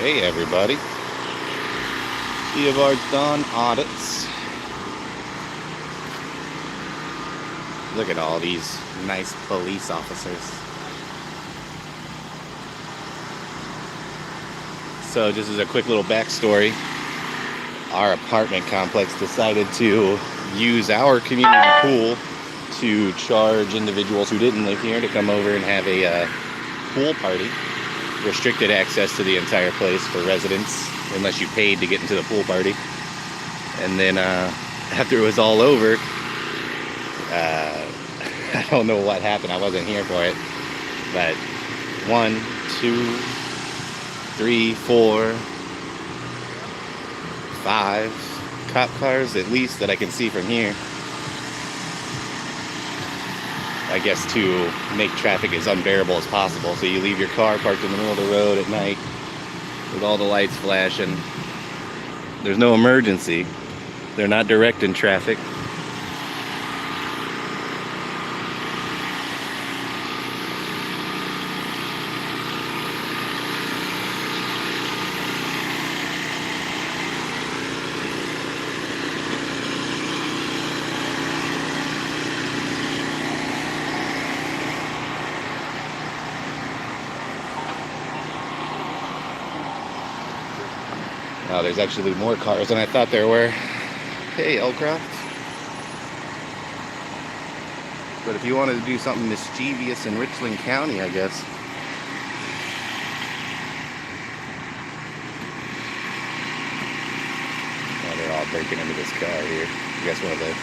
Hey everybody, C of R Dawn Audits. Look at all these nice police officers. So just as a quick little backstory, our apartment complex decided to use our community pool to charge individuals who didn't live here to come over and have a pool party. Restricted access to the entire place for residents unless you paid to get into the pool party. And then after it was all over, I don't know what happened. I wasn't here for it. But 1, 2, 3, 4, 5 cop cars at least that I can see from here. I guess to make traffic as unbearable as possible. So you leave your car parked in the middle of the road at night with all the lights flashing. There's no emergency. They're not directing traffic. Oh, there's actually more cars than I thought there were. Hey, Elcroft. But if you wanted to do something mischievous in Richland County, I guess. Oh, they're all breaking into this car here. I guess one of the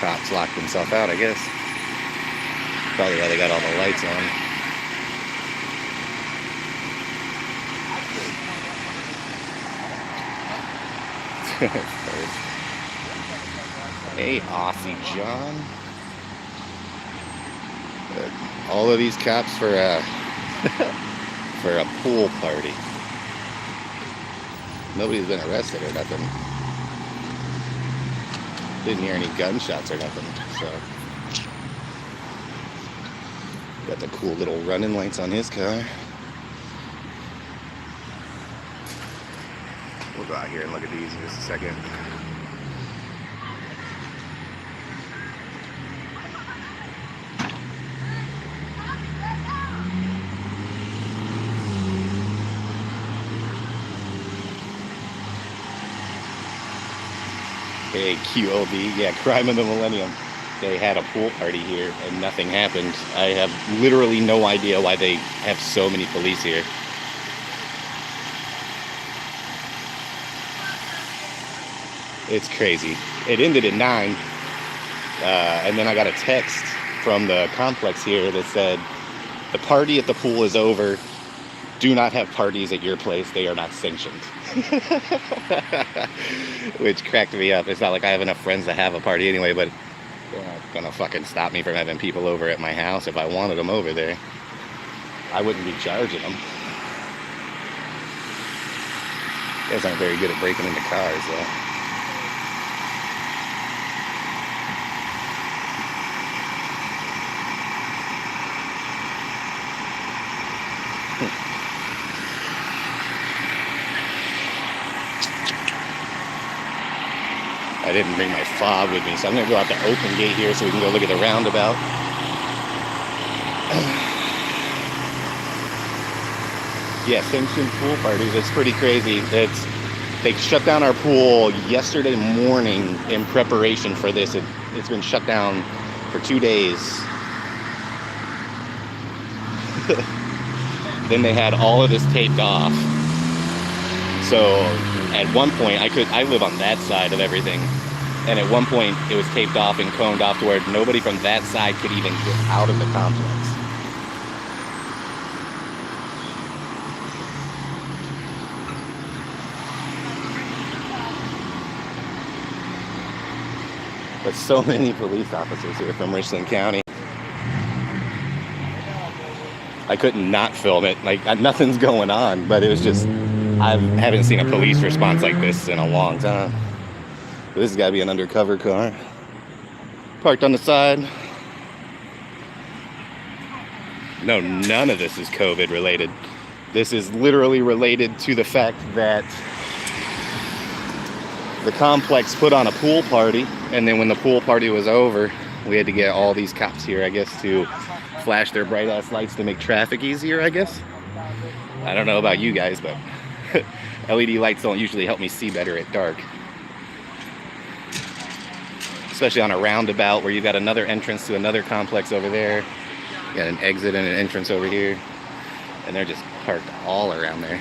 cops locked himself out, I guess. Probably why they got all the lights on. Hey, Aussie John. All of these cops for a for a pool party. Nobody's been arrested or nothing. Didn't hear any gunshots or nothing. So got the cool little running lights on his car. We'll go out here and look at these in just a second. Hey, QOB, yeah, Crime of the Millennium. They had a pool party here and nothing happened. I have literally no idea why they have so many police here. It's crazy. It ended at 9, and then I got a text from the complex here that said, the party at the pool is over. Do not have parties at your place. They are not sanctioned. Which cracked me up. It's not like I have enough friends to have a party anyway, but they're not gonna fucking stop me from having people over at my house. If I wanted them over there, I wouldn't be charging them. Guys aren't very good at breaking into cars, though. I didn't bring my fob with me, so I'm going to go out the open gate here so we can go look at the roundabout. Yeah, sanctioned pool parties. It's pretty crazy. They shut down our pool yesterday morning in preparation for this. It's been shut down for 2 days. Then they had all of this taped off. So at one point, I live on that side of everything, and at one point it was taped off and coned off to where nobody from that side could even get out of the complex. But so many police officers here from Richland County. I couldn't not film it. Like, nothing's going on, but it was just, I haven't seen a police response like this in a long time. This has got to be an undercover car. Parked on the side. No, none of this is COVID related. This is literally related to the fact that the complex put on a pool party, and then when the pool party was over, we had to get all these cops here, I guess, to flash their bright ass lights to make traffic easier, I guess. I don't know about you guys, but LED lights don't usually help me see better at dark. Especially on a roundabout where you've got another entrance to another complex over there. You got an exit and an entrance over here. And they're just parked all around there.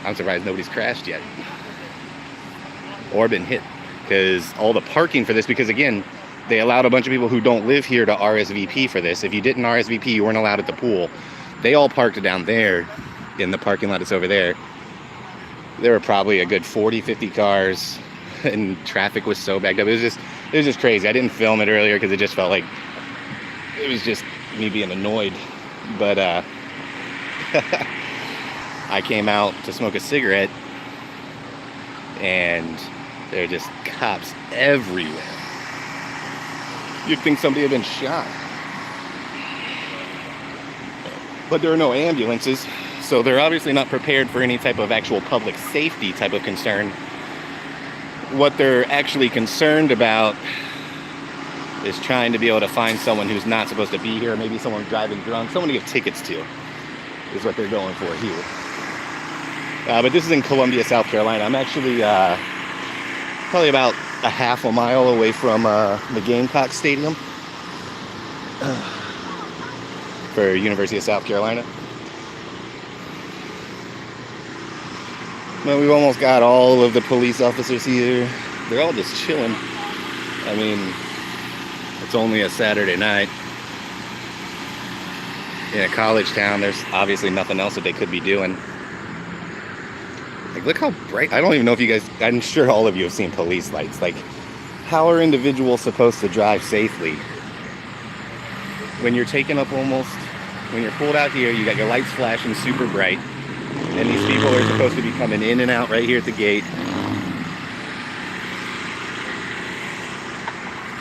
I'm surprised nobody's crashed yet. Or been hit. Because all the parking for this, because again, they allowed a bunch of people who don't live here to RSVP for this. If you didn't RSVP, you weren't allowed at the pool. They all parked down there in the parking lot that's over there. There were probably a good 40, 50 cars, and traffic was so backed up. It was just crazy. I didn't film it earlier because it just felt like it was just me being annoyed. But I came out to smoke a cigarette, and there are just cops everywhere. You'd think somebody had been shot. But there are no ambulances, so they're obviously not prepared for any type of actual public safety type of concern. What they're actually concerned about is trying to be able to find someone who's not supposed to be here, maybe someone driving drunk, someone to give tickets to, is what they're going for here. But this is in Columbia, South Carolina. I'm actually probably about a half a mile away from the Gamecock Stadium for University of South Carolina. But we've almost got all of the police officers here. They're all just chilling. I mean, it's only a Saturday night. In a college town, there's obviously nothing else that they could be doing. Like, look how bright. I don't even know if you guys, I'm sure all of you have seen police lights. Like, how are individuals supposed to drive safely? When you're taking up when you're pulled out here, you got your lights flashing super bright. And these people are supposed to be coming in and out right here at the gate.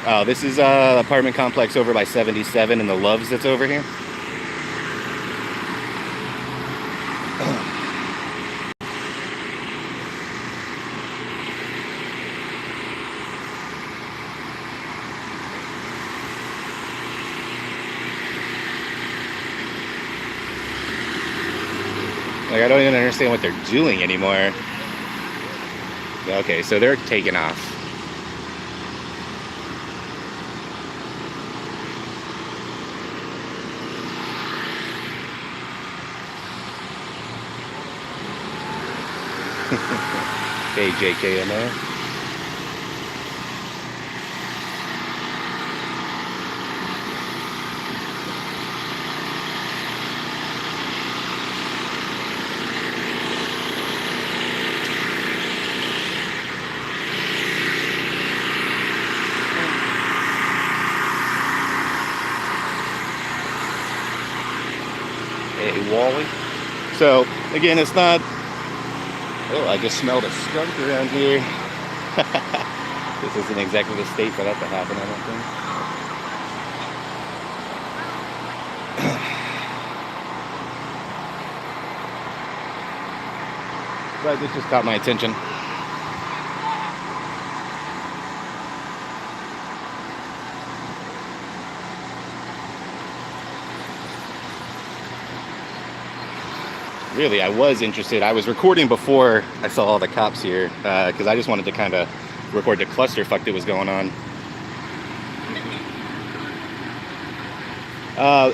Oh, this is an apartment complex over by 77 and the Loves that's over here. Like, I don't even understand what they're doing anymore. Okay, so they're taking off. KJKMO. Wally. So again, it's not. Oh, I just smelled a skunk around here. This isn't exactly the state for that to happen, I don't think. But this just caught my attention. Really, I was interested. I was recording before I saw all the cops here because I just wanted to kind of record the clusterfuck that was going on.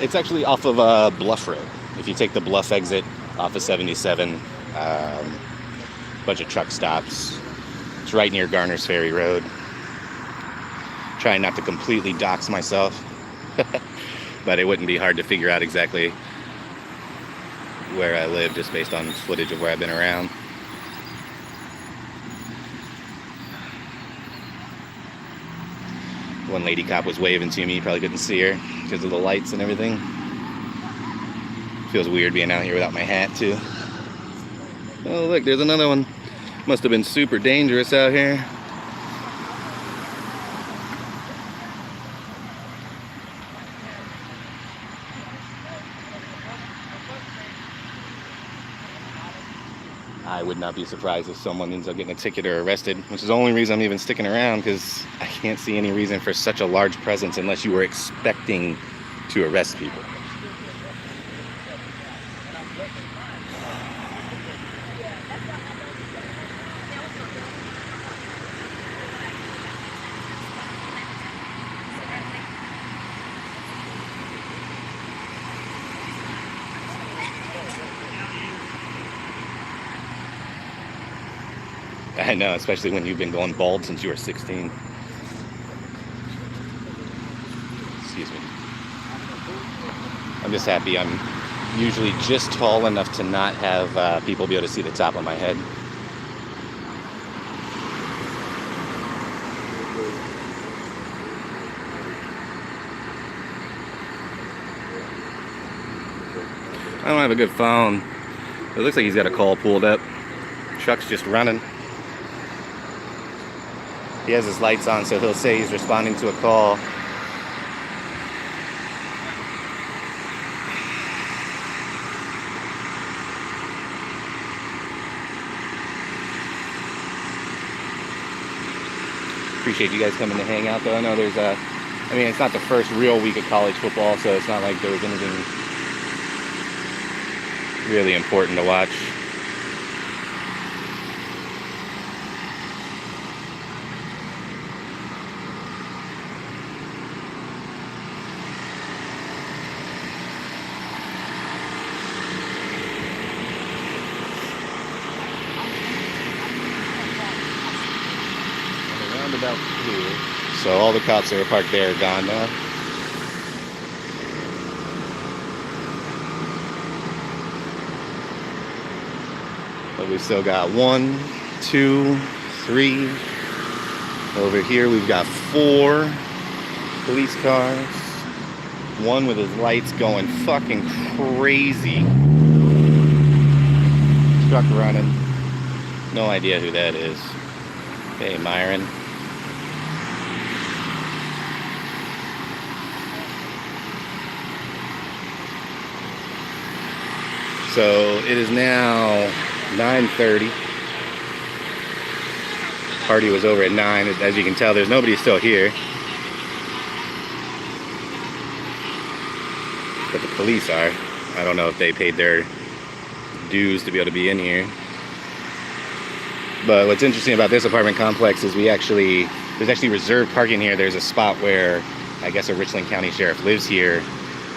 It's actually off of Bluff Road. If you take the Bluff exit off of 77, bunch of truck stops. It's right near Garner's Ferry Road. Trying not to completely dox myself, but it wouldn't be hard to figure out exactly where I live just based on footage of where I've been around. One lady cop was waving to me, probably couldn't see her because of the lights and everything. Feels weird being out here without my hat too. Oh look, there's another one. Must have been super dangerous out here. I would not be surprised if someone ends up getting a ticket or arrested, which is the only reason I'm even sticking around, because I can't see any reason for such a large presence unless you were expecting to arrest people. I know, especially when you've been going bald since you were 16. Excuse me. I'm just happy I'm usually just tall enough to not have people be able to see the top of my head. I don't have a good phone. It looks like he's got a call pulled up. Truck's just running. He has his lights on, so he'll say he's responding to a call. Appreciate you guys coming to hang out, though. I know there's I mean, it's not the first real week of college football, so it's not like there was anything really important to watch. About here. So all the cops that were parked there are gone now. But we've still got 1, 2, 3. Over here we've got 4 police cars. One with his lights going fucking crazy. Truck running. No idea who that is. Hey, Myron. So it is now 9:30. Party was over at 9. As you can tell, there's nobody still here. But the police are. I don't know if they paid their dues to be able to be in here. But what's interesting about this apartment complex is there's actually reserved parking here. There's a spot where I guess a Richland County sheriff lives here.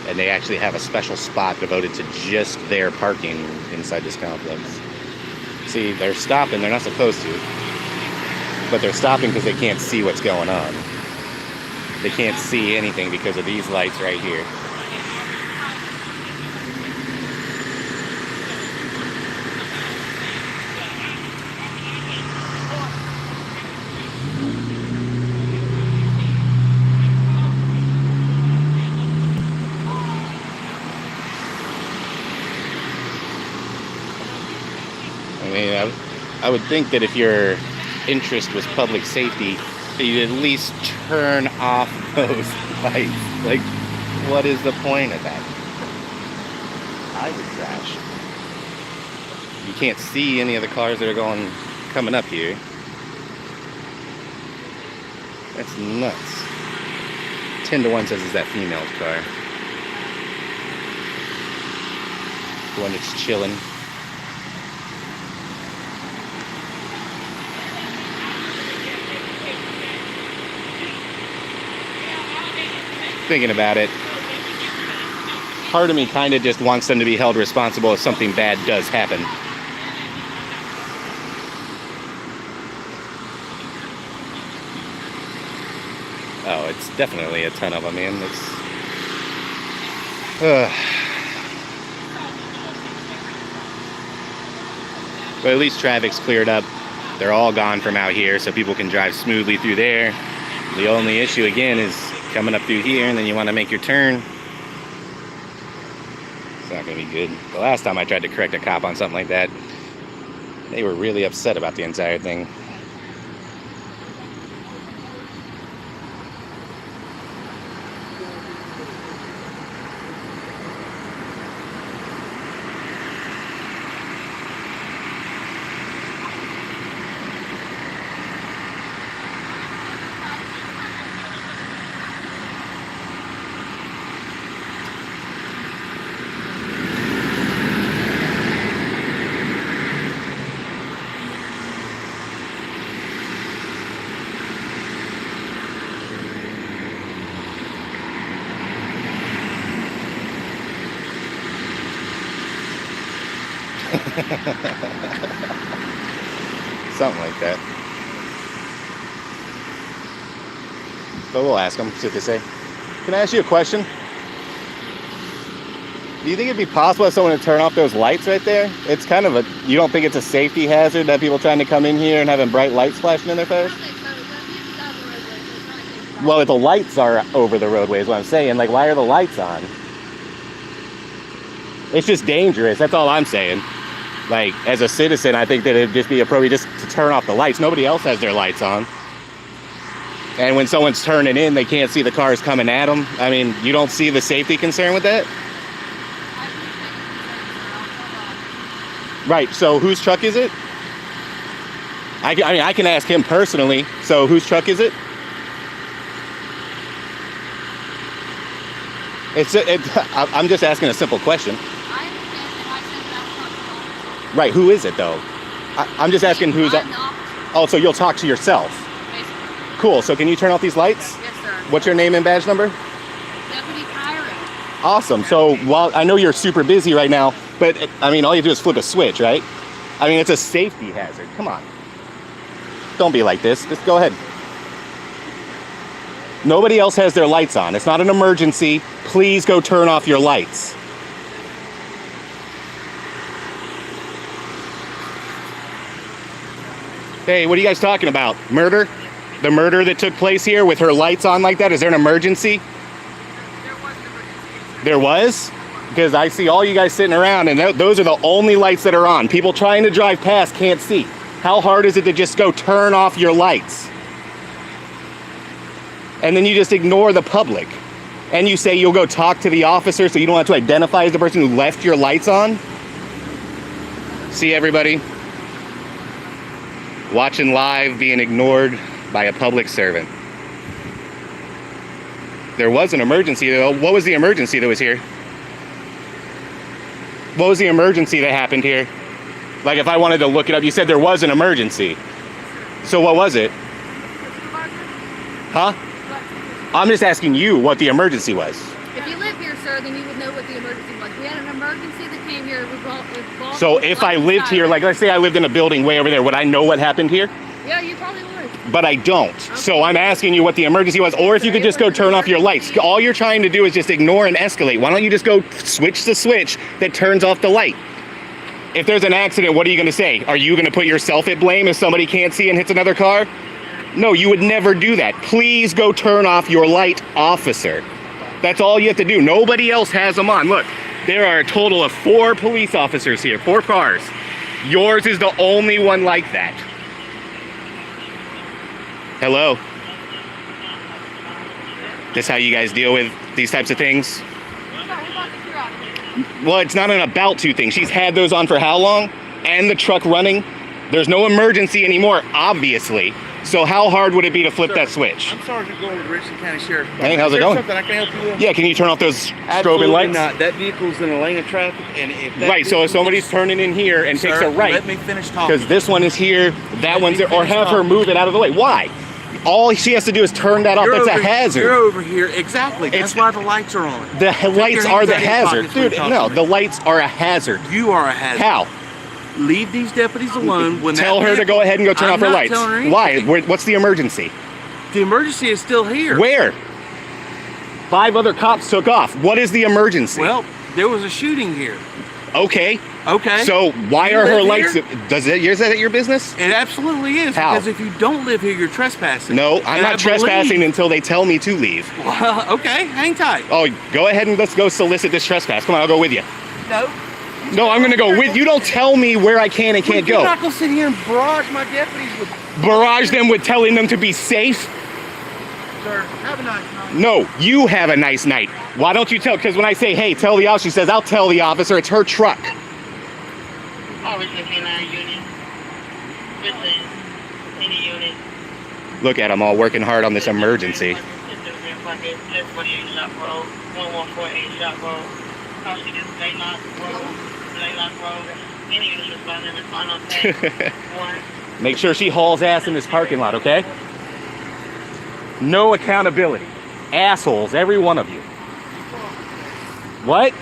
And they actually have a special spot devoted to just their parking inside this complex. See, they're stopping. They're not supposed to. But they're stopping because they can't see what's going on. They can't see anything because of these lights right here. I mean, I would think that if your interest was public safety, that you'd at least turn off those lights. Like, what is the point of that? I would crash. You can't see any of the cars that are coming up here. That's nuts. 10-1 says it's that female's car. The one that's chilling. Thinking about it, part of me kind of just wants them to be held responsible if something bad does happen. Oh, it's definitely a ton of them, man. But at least traffic's cleared up. They're all gone from out here, so people can drive smoothly through there. The only issue, again, is coming up through here, and then you want to make your turn. It's not going to be good. The last time I tried to correct a cop on something like that, they were really upset about the entire thing. Something like that. But we'll ask them, see what they say. Can I ask you a question? Do you think it'd be possible for someone to turn off those lights right there? It's kind of a, you don't think it's a safety hazard that people trying to come in here and having bright lights flashing in their face? Well, if the lights are over the roadway is what I'm saying. Like, why are the lights on? It's just dangerous. That's all I'm saying. Like, as a citizen, I think that it'd just be appropriate just to turn off the lights. Nobody else has their lights on. And when someone's turning in, they can't see the cars coming at them. I mean, you don't see the safety concern with that? Right, so whose truck is it? I mean, I can ask him personally. So whose truck is it? I'm just asking a simple question. I understand that I said that. Right, who is it though? I'm just asking who's... Oh, so you'll talk to yourself? Basically. Cool, so can you turn off these lights? Yes, sir. What's your name and badge number? Deputy Kyron. Awesome, so while I know you're super busy right now, but I mean, all you do is flip a switch, right? I mean, it's a safety hazard, come on. Don't be like this, just go ahead. Nobody else has their lights on. It's not an emergency. Please go turn off your lights. Hey, what are you guys talking about? Murder? The murder that took place here with her lights on like that? Is there an emergency? There was an emergency. There was? Because I see all you guys sitting around and those are the only lights that are on. People trying to drive past can't see. How hard is it to just go turn off your lights? And then you just ignore the public. And you say you'll go talk to the officer so you don't have to identify as the person who left your lights on? See everybody? Watching live, being ignored by a public servant. There was an emergency though. What was the emergency that was here? What was the emergency that happened here? Like if I wanted to look it up, you said there was an emergency. So what was it? Huh? I'm just asking you what the emergency was. If you live here, sir, then you would know what the emergency was. We had an emergency that came here. So if I lived here, like let's say I lived in a building way over there, would I know what happened here? Yeah, you probably would. But I don't. Okay. So I'm asking you what the emergency was, or if you could just go turn off your lights. All you're trying to do is just ignore and escalate. Why don't you just go switch the switch that turns off the light? If there's an accident, what are you going to say? Are you going to put yourself at blame if somebody can't see and hits another car? No, you would never do that. Please go turn off your light, officer. That's all you have to do. Nobody else has them on. Look, there are a total of 4 police officers here, 4 cars. Yours is the only one like that. Hello? This how you guys deal with these types of things? Well, it's not an about to thing. She's had those on for how long? And the truck running? There's no emergency anymore, obviously. So how hard would it be to flip that switch? I'm Sergeant Gold with Richland County Sheriff. Hey, how's it going? Something I can help you with? Yeah, can you turn off those Absolutely strobing lights? not. That vehicle's in a lane of traffic, and if that right, so if somebody's turning in here and takes a right, let me finish talking. Because this one is here, that one's there, or have her move it out of the way. Why? All she has to do is turn that off. That's a hazard. You're over here, exactly. That's why the lights are on. The lights are the hazard. Dude, no, the lights are a hazard. You are a hazard. How? Leave these deputies alone. When tell her to go ahead and go turn off her lights. Why? What's the emergency? The emergency is still here. Where? 5 other cops took off. What is the emergency? Well, there was a shooting here. Okay. Okay. So why are her lights? Is that your business? It absolutely is. How? Because if you don't live here, you're trespassing. No, I'm not trespassing until they tell me to leave. Well, okay, hang tight. Oh, go ahead and let's go solicit this trespass. Come on, I'll go with you. No. No, I'm going to go with you. Don't tell me where I can and can't go. You're not going to sit here and barrage my deputies with... Barrage them with telling them to be safe? Sir, have a nice night. No, you have a nice night. Why don't you tell? Because when I say, hey, tell the officer, she says, I'll tell the officer. It's her truck. Look at them all working hard on this emergency. Make sure she hauls ass in this parking lot, okay? No accountability. Assholes, every one of you. What?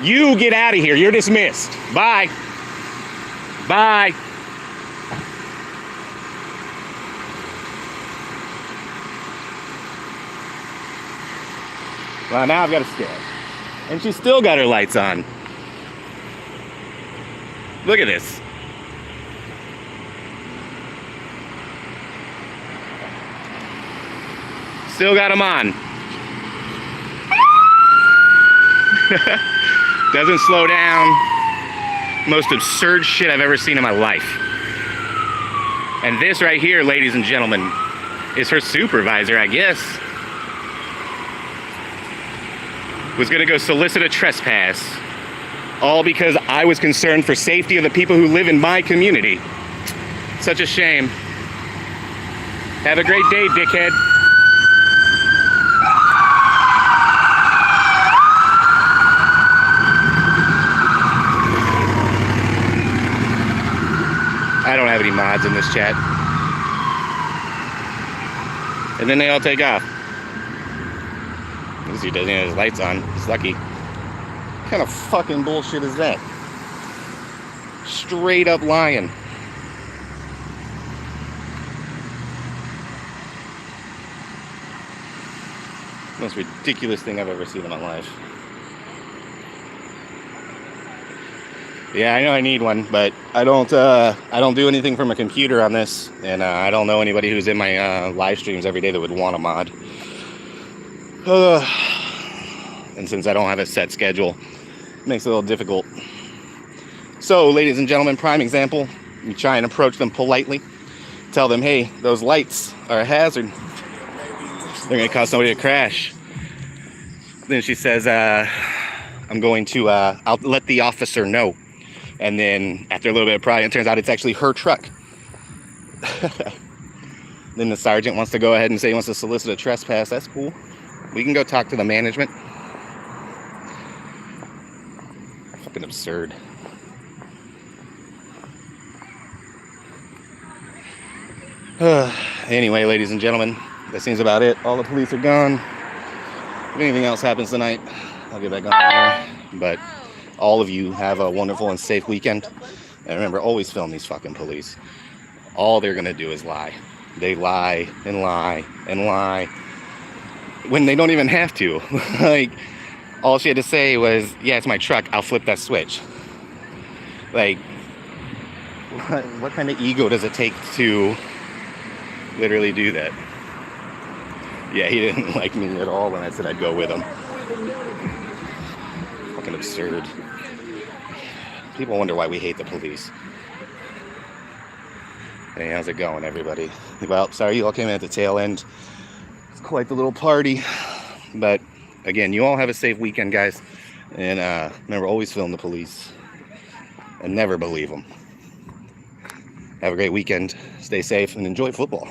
You get out of here. You're dismissed. Bye. Bye. Well, now I've got to stand. And she's still got her lights on. Look at this. Still got them on. Doesn't slow down. Most absurd shit I've ever seen in my life. And this right here, ladies and gentlemen, is her supervisor, I guess. Was gonna go solicit a trespass. All because I was concerned for safety of the people who live in my community. Such a shame. Have a great day, dickhead. I don't have any mods in this chat. And then they all take off. Because he doesn't have his lights on. He's lucky. What kind of fucking bullshit is that? Straight up lying. Most ridiculous thing I've ever seen in my life. Yeah, I know I need one, but I don't do anything from a computer on this, and I don't know anybody who's in my live streams every day that would want a mod. And since I don't have a set schedule, it makes it a little difficult. So, ladies and gentlemen, prime example, you try and approach them politely. Tell them, hey, those lights are a hazard. They're going to cause somebody to crash. Then she says, I'm going to, I'll let the officer know. And then after a little bit of prying, it turns out it's actually her truck. Then the sergeant wants to go ahead and say he wants to solicit a trespass. That's cool. We can go talk to the management. Fucking absurd. Anyway, ladies and gentlemen, that seems about it. All the police are gone. If anything else happens tonight, I'll get back on there. But all of you have a wonderful and safe weekend. And remember, always film these fucking police. All they're gonna do is lie. They lie and lie and lie when they don't even have to. Like, all she had to say was, yeah, it's my truck, I'll flip that switch. Like, what kind of ego does it take to literally do that? Yeah, he didn't like me at all when I said I'd go with him. Fucking absurd. People wonder why we hate the police. Hey, how's it going, everybody? Well, sorry you all came in at the tail end. It's quite the little party. But again, you all have a safe weekend, guys. And remember, always film the police. And never believe them. Have a great weekend. Stay safe and enjoy football.